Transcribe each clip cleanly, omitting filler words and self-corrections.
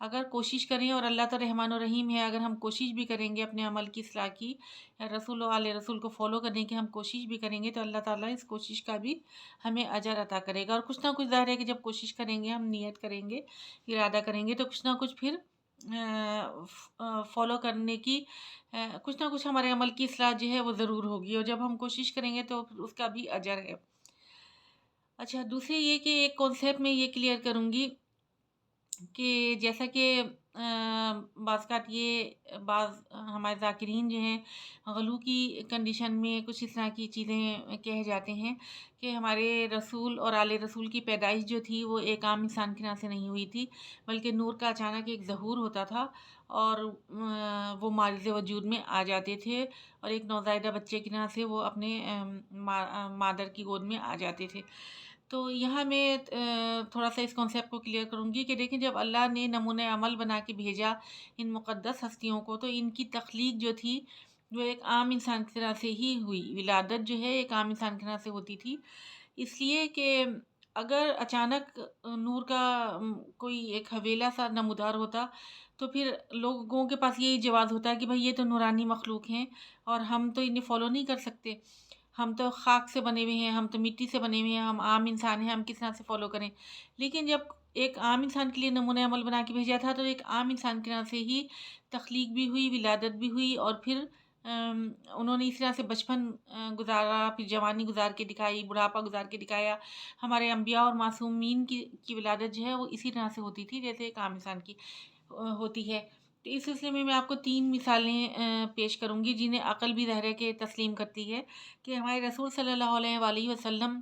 اگر کوشش کریں، اور اللہ تو رحمان و رحیم ہے، اگر ہم کوشش بھی کریں گے اپنے عمل کی اصلاح کی، یا رسول و آل رسول کو فالو کرنے کی ہم کوشش بھی کریں گے، تو اللہ تعالیٰ اس کوشش کا بھی ہمیں اجر عطا کرے گا۔ اور کچھ نہ کچھ ظاہر ہے کہ جب کوشش کریں گے، ہم نیت کریں گے، ارادہ کریں گے، تو کچھ نہ کچھ پھر فالو کرنے کی کچھ نہ کچھ ہمارے عمل کی اصلاح جو ہے وہ ضرور ہوگی، اور جب ہم کوشش کریں گے تو پھر اس کا بھی اجر ہے۔ اچھا، دوسرے یہ کہ ایک کانسیپٹ میں یہ کلیئر کروں گی کہ جیسا کہ بعض اوقات یہ بعض ہمارے ذاکرین جو ہیں غلو کی کنڈیشن میں کچھ اس طرح کی چیزیں کہے جاتے ہیں کہ ہمارے رسول اور آل رسول کی پیدائش جو تھی وہ ایک عام انسان کے نام سے نہیں ہوئی تھی، بلکہ نور کا اچانک ایک ظہور ہوتا تھا، اور وہ معرض وجود میں آ جاتے تھے، اور ایک نوزائیدہ بچے کی طرح سے وہ اپنے مادر کی گود میں آ جاتے تھے۔ تو یہاں میں تھوڑا سا اس کانسیپٹ کو کلیئر کروں گی کہ دیکھیں، جب اللہ نے نمونۂ عمل بنا کے بھیجا ان مقدس ہستیوں کو، تو ان کی تخلیق جو تھی وہ ایک عام انسان کی طرح سے ہی ہوئی۔ ولادت جو ہے ایک عام انسان کی طرح سے ہوتی تھی، اس لیے کہ اگر اچانک نور کا کوئی ایک حویلا سا نمودار ہوتا، تو پھر لوگوں کے پاس یہی جواز ہوتا کہ بھائی یہ تو نورانی مخلوق ہیں، اور ہم تو انہیں فالو نہیں کر سکتے، ہم تو خاک سے بنے ہوئے ہیں، ہم تو مٹی سے بنے ہوئے ہیں، ہم عام انسان ہیں، ہم کس طرح سے فالو کریں۔ لیکن جب ایک عام انسان کے لیے نمونۂ عمل بنا کے بھیجا تھا، تو ایک عام انسان کی طرح سے ہی تخلیق بھی ہوئی، ولادت بھی ہوئی، اور پھر انہوں نے اس طرح سے بچپن گزارا، پھر جوانی گزار کے دکھائی، بڑھاپا گزار کے دکھایا۔ ہمارے انبیاء اور معصومین کی ولادت جو ہے وہ اسی طرح سے ہوتی تھی جیسے ایک عام انسان کی ہوتی ہے۔ تو اس سلسلے میں آپ کو 3 مثالیں پیش کروں گی جنہیں عقل بھی ظاہر ہے کہ تسلیم کرتی ہے، کہ ہمارے رسول صلی اللہ علیہ وآلہ وسلم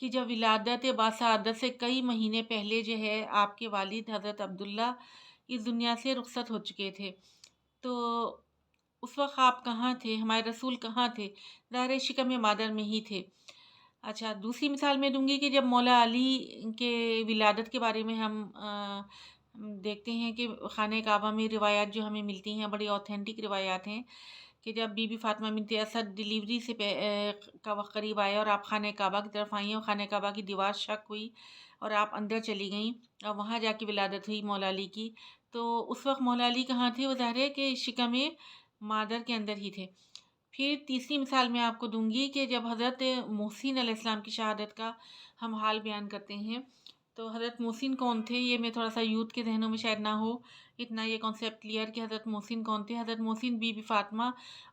کی جب ولادت باسعادت سے کئی مہینے پہلے جو ہے آپ کے والد حضرت عبداللہ اس دنیا سے رخصت ہو چکے تھے، تو اس وقت آپ کہاں تھے؟ ہمارے رسول کہاں تھے؟ ظاہر شکم مادر میں ہی تھے۔ اچھا، دوسری مثال میں دوں گی کہ جب مولا علی کے ولادت کے بارے میں ہم دیکھتے ہیں کہ خانہ کعبہ میں روایات جو ہمیں ملتی ہیں بڑی اوتھینٹک روایات ہیں، کہ جب بی بی فاطمہ بنت اسد ڈیلیوری سے کا وقت قریب آیا اور آپ خانہ کعبہ کی طرف آئیں، اور خانہ کعبہ کی دیوار شق ہوئی اور آپ اندر چلی گئیں، اور وہاں جا کے ولادت ہوئی مولا علی کی، تو اس وقت مولا علی کہاں تھے؟ وہ ظاہر ہے کہ شکم مادر کے اندر ہی تھے۔ پھر تیسری مثال میں آپ کو دوں گی کہ جب حضرت محسن علیہ السلام کی شہادت کا ہم حال بیان کرتے ہیں، تو حضرت محسن کون تھے؟ یہ میں تھوڑا سا یوتھ کے ذہنوں میں شاید نہ ہو اتنا یہ کانسیپٹ کلیئر کہ حضرت محسن کون تھے۔ حضرت محسن بی بی فاطمہ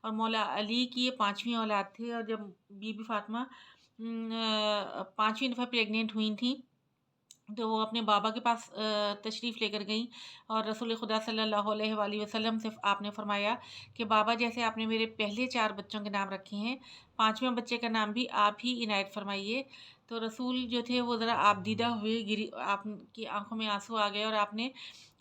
اور مولا علی کی یہ 5ویں اولاد تھے، اور جب بی بی فاطمہ 5ویں دفعہ پریگننٹ ہوئی تھیں، تو وہ اپنے بابا کے پاس تشریف لے کر گئیں، اور رسول خدا صلی اللہ علیہ وآلہ وسلم سے آپ نے فرمایا کہ بابا، جیسے آپ نے میرے پہلے 4 بچوں کے نام رکھے ہیں، 5ویں بچے کا نام بھی آپ ہی عنایت فرمائیے۔ تو رسول جو تھے وہ ذرا آبدیدہ ہوئے، آپ کی آنکھوں میں آنسو آ گئے، اور آپ نے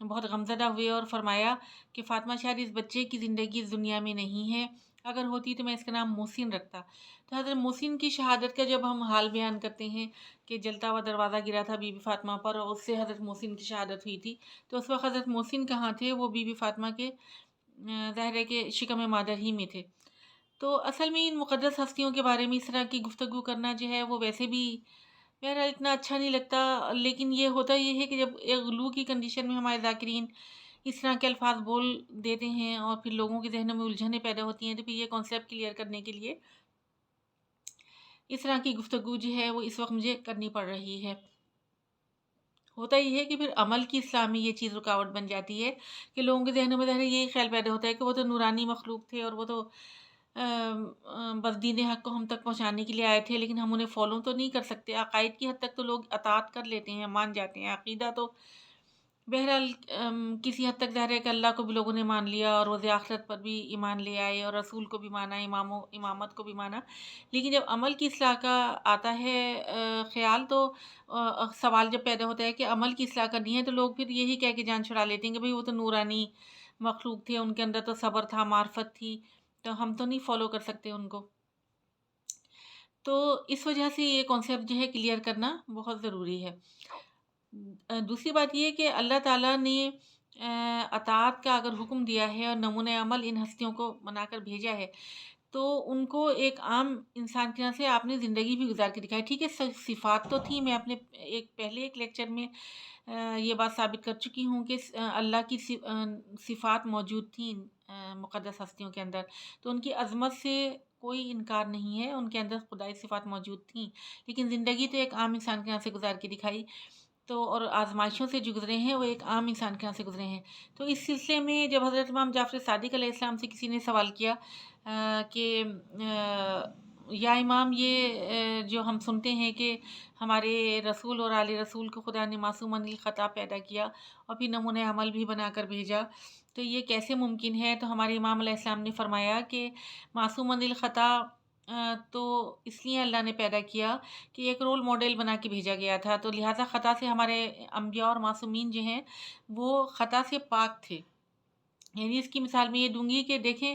بہت غمزدہ ہوئے اور فرمایا کہ فاطمہ، شاید اس بچے کی زندگی اس دنیا میں نہیں ہے، اگر ہوتی تو میں اس کا نام محسن رکھتا۔ تو حضرت محسن کی شہادت کا جب ہم حال بیان کرتے ہیں کہ جلتا ہوا دروازہ گرا تھا بی بی فاطمہ پر، اور اس سے حضرت محسن کی شہادت ہوئی تھی، تو اس وقت حضرت محسن کہاں تھے؟ وہ بی بی فاطمہ کے ظاہر ہے کہ شکم مادر ہی میں تھے۔ تو اصل میں ان مقدس ہستیوں کے بارے میں اس طرح کی گفتگو کرنا جو ہے وہ ویسے بھی میرا اتنا اچھا نہیں لگتا، لیکن یہ ہوتا یہ ہے کہ جب ایک غلو کی کنڈیشن میں ہمارے ذاکرین اس طرح کے الفاظ بول دیتے ہیں، اور پھر لوگوں کے ذہنوں میں الجھنیں پیدا ہوتی ہیں، تو پھر یہ کانسیپٹ کلیئر کرنے کے لیے اس طرح کی گفتگو جو ہے وہ اس وقت مجھے کرنی پڑ رہی ہے۔ ہوتا یہ ہے کہ پھر عمل کی اصلاح میں یہ چیز رکاوٹ بن جاتی ہے کہ لوگوں کے ذہنوں میں ظاہر یہی خیال پیدا ہوتا ہے کہ وہ تو نورانی مخلوق تھے، اور وہ تو بس دین حق کو ہم تک پہنچانے کے لیے آئے تھے، لیکن ہم انہیں فالو تو نہیں کر سکتے۔ عقائد کی حد تک تو لوگ اطاعت کر لیتے ہیں، مان جاتے ہیں، عقیدہ تو بہرحال کسی حد تک ظاہر ہے کہ اللہ کو بھی لوگوں نے مان لیا، اور روز آخرت پر بھی ایمان لے آئے، اور رسول کو بھی مانا، امامت کو بھی مانا، لیکن جب عمل کی اصلاح کا آتا ہے خیال، تو سوال جب پیدا ہوتا ہے کہ عمل کی اصلاح کرنی ہے، تو لوگ پھر یہی کہہ کے جان چھڑا لیتے ہیں کہ بھئی وہ تو نورانی مخلوق تھے، ان کے اندر تو صبر تھا، معرفت تھی، تو ہم تو نہیں فالو کر سکتے ان کو۔ تو اس وجہ سے یہ کانسیپٹ جو ہے کلیئر کرنا بہت ضروری ہے۔ دوسری بات یہ کہ اللہ تعالیٰ نے اطاعت کا اگر حکم دیا ہے اور نمونۂ عمل ان ہستیوں کو بنا کر بھیجا ہے، تو ان کو ایک عام انسان کی طرح سے آپ نے زندگی بھی گزار کے دکھائی. ٹھیک ہے، صفات تو تھیں. میں اپنے پہلے ایک لیکچر میں یہ بات ثابت کر چکی ہوں کہ اللہ کی صفات موجود تھیں مقدس ہستیوں کے اندر، تو ان کی عظمت سے کوئی انکار نہیں ہے، ان کے اندر خدائی صفات موجود تھیں. لیکن زندگی تو ایک عام انسان کے یہاں سے گزار کے دکھائی. تو اور آزمائشوں سے جو گزرے ہیں وہ ایک عام انسان کے یہاں سے گزرے ہیں. تو اس سلسلے میں جب حضرت امام جعفر صادق علیہ السلام سے کسی نے سوال کیا کہ یا امام، یہ جو ہم سنتے ہیں کہ ہمارے رسول اور آل رسول کو خدا نے معصوم عن الخطا پیدا کیا اور پھر نمونۂ عمل بھی بنا کر بھیجا، تو یہ کیسے ممکن ہے؟ تو ہمارے امام علیہ السلام نے فرمایا کہ معصوم عن الخطا تو اس لیے اللہ نے پیدا کیا کہ ایک رول ماڈل بنا کے بھیجا گیا تھا، تو لہٰذا خطا سے ہمارے انبیاء اور معصومین جو ہیں وہ خطا سے پاک تھے. یعنی اس کی مثال میں یہ دوں گی کہ دیکھیں،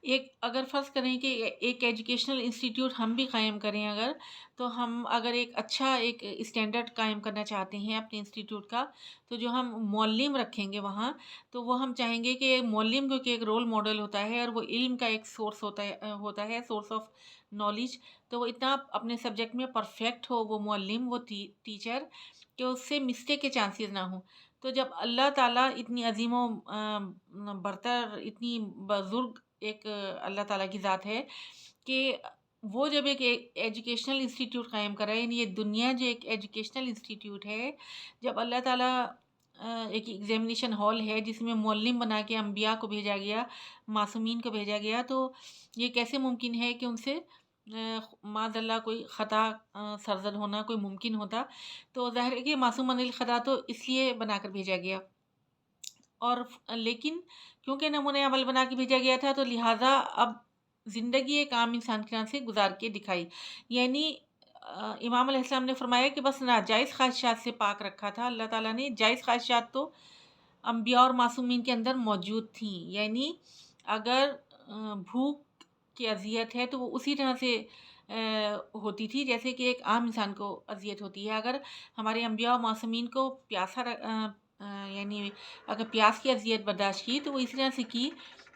ایک اگر فرض کریں کہ ایک ایجوکیشنل انسٹیٹیوٹ ہم بھی قائم کریں اگر، تو ہم اگر ایک اچھا ایک اسٹینڈرڈ قائم کرنا چاہتے ہیں اپنے انسٹیٹیوٹ کا، تو جو ہم معلم رکھیں گے وہاں، تو وہ ہم چاہیں گے کہ معلم کیونکہ ایک رول ماڈل ہوتا ہے اور وہ علم کا ایک سورس ہوتا ہے سورس آف نالج، تو وہ اتنا اپنے سبجیکٹ میں پرفیکٹ ہو وہ معلم، وہ ٹیچر، کہ اس سے مسٹیک کے چانسز نہ ہوں. تو جب اللہ تعالیٰ اتنی عظیم و برتر، اتنی بزرگ ایک اللہ تعالیٰ کی ذات ہے کہ وہ جب ایک ایجوکیشنل انسٹیٹیوٹ قائم کرا ہے، یعنی یہ دنیا جو ایک ایجوکیشنل انسٹیٹیوٹ ہے، جب اللہ تعالیٰ ایک ایگزامینیشن ہال ہے جس میں معلم بنا کے انبیاء کو بھیجا گیا، معصومین کو بھیجا گیا، تو یہ کیسے ممکن ہے کہ ان سے معاذ اللہ کوئی خطا سرزد ہونا کوئی ممکن ہوتا؟ تو ظاہر ہے کہ معصوم عن الخطا تو اس لیے بنا کر بھیجا گیا. اور لیکن کیونکہ نمونۂ عمل بنا کے بھیجا گیا تھا، تو لہٰذا اب زندگی ایک عام انسان کے طرح سے گزار کے دکھائی. یعنی امام علیہ السلام نے فرمایا کہ بس ناجائز خواہشات سے پاک رکھا تھا اللہ تعالیٰ نے. جائز خواہشات تو انبیاء اور معصومین کے اندر موجود تھیں. یعنی اگر بھوک کی اذیت ہے تو وہ اسی طرح سے ہوتی تھی جیسے کہ ایک عام انسان کو اذیت ہوتی ہے. اگر ہمارے انبیاء اور معصومین کو یعنی اگر پیاس کی اذیت برداشت کی تو وہ اسی طرح سے کی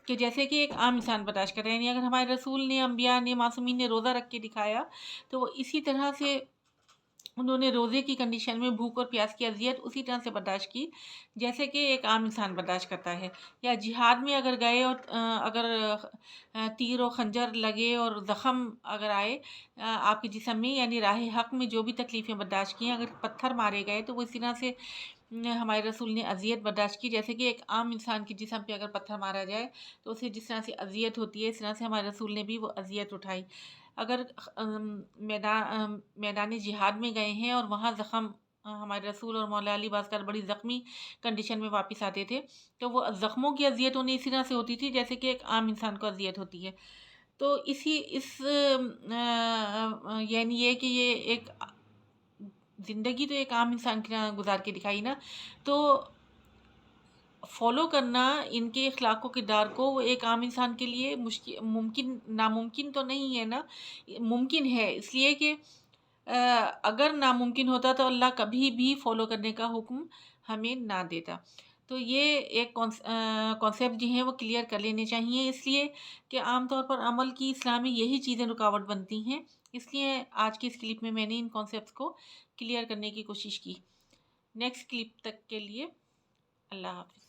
کہ جیسے کہ ایک عام انسان برداشت کر رہے ہیں. یعنی اگر ہمارے رسول نے، انبیاء نے، معصومین نے روزہ رکھ کے دکھایا تو وہ اسی طرح سے انہوں نے روزے کی کنڈیشن میں بھوک اور پیاس کی اذیت اسی طرح سے برداشت کی جیسے کہ ایک عام انسان برداشت کرتا ہے. یا جہاد میں اگر گئے اور اگر تیر و خنجر لگے اور زخم اگر آئے آپ کے جسم میں، یعنی راہ حق میں جو بھی تکلیفیں برداشت کی، اگر پتھر مارے گئے تو وہ اس طرح سے ہمارے رسول نے اذیت برداشت کی جیسے کہ ایک عام انسان کے جسم پہ اگر پتھر مارا جائے تو اسے جس طرح سے اذیت ہوتی ہے، اس طرح سے ہمارے رسول نے بھی وہ اذیت اٹھائی. اگر میدان جہاد میں گئے ہیں اور وہاں زخم ہمارے رسول اور مولا علی بعض کر بڑی زخمی کنڈیشن میں واپس آتے تھے تو وہ زخموں کی اذیت انہیں اسی طرح سے ہوتی تھی جیسے کہ ایک عام انسان کو اذیت ہوتی ہے. تو یعنی یہ کہ یہ ایک زندگی تو ایک عام انسان کی طرح گزار کے دکھائی نا، تو فالو کرنا ان کے اخلاق و کردار کو وہ ایک عام انسان کے لیے ناممکن تو نہیں ہے نا، ممکن ہے. اس لیے کہ اگر ناممکن ہوتا تو اللہ کبھی بھی فالو کرنے کا حکم ہمیں نہ دیتا. تو یہ ایک کانسیپٹ جو ہیں وہ کلیئر کر لینے چاہیے، اس لیے کہ عام طور پر عمل کی اصلاح میں یہی چیزیں رکاوٹ بنتی ہیں. اس لیے آج کی اس کلپ میں نے ان کانسیپٹس کو کلیئر کرنے کی کوشش کی. نیکسٹ کلپ تک کے لیے اللہ حافظ.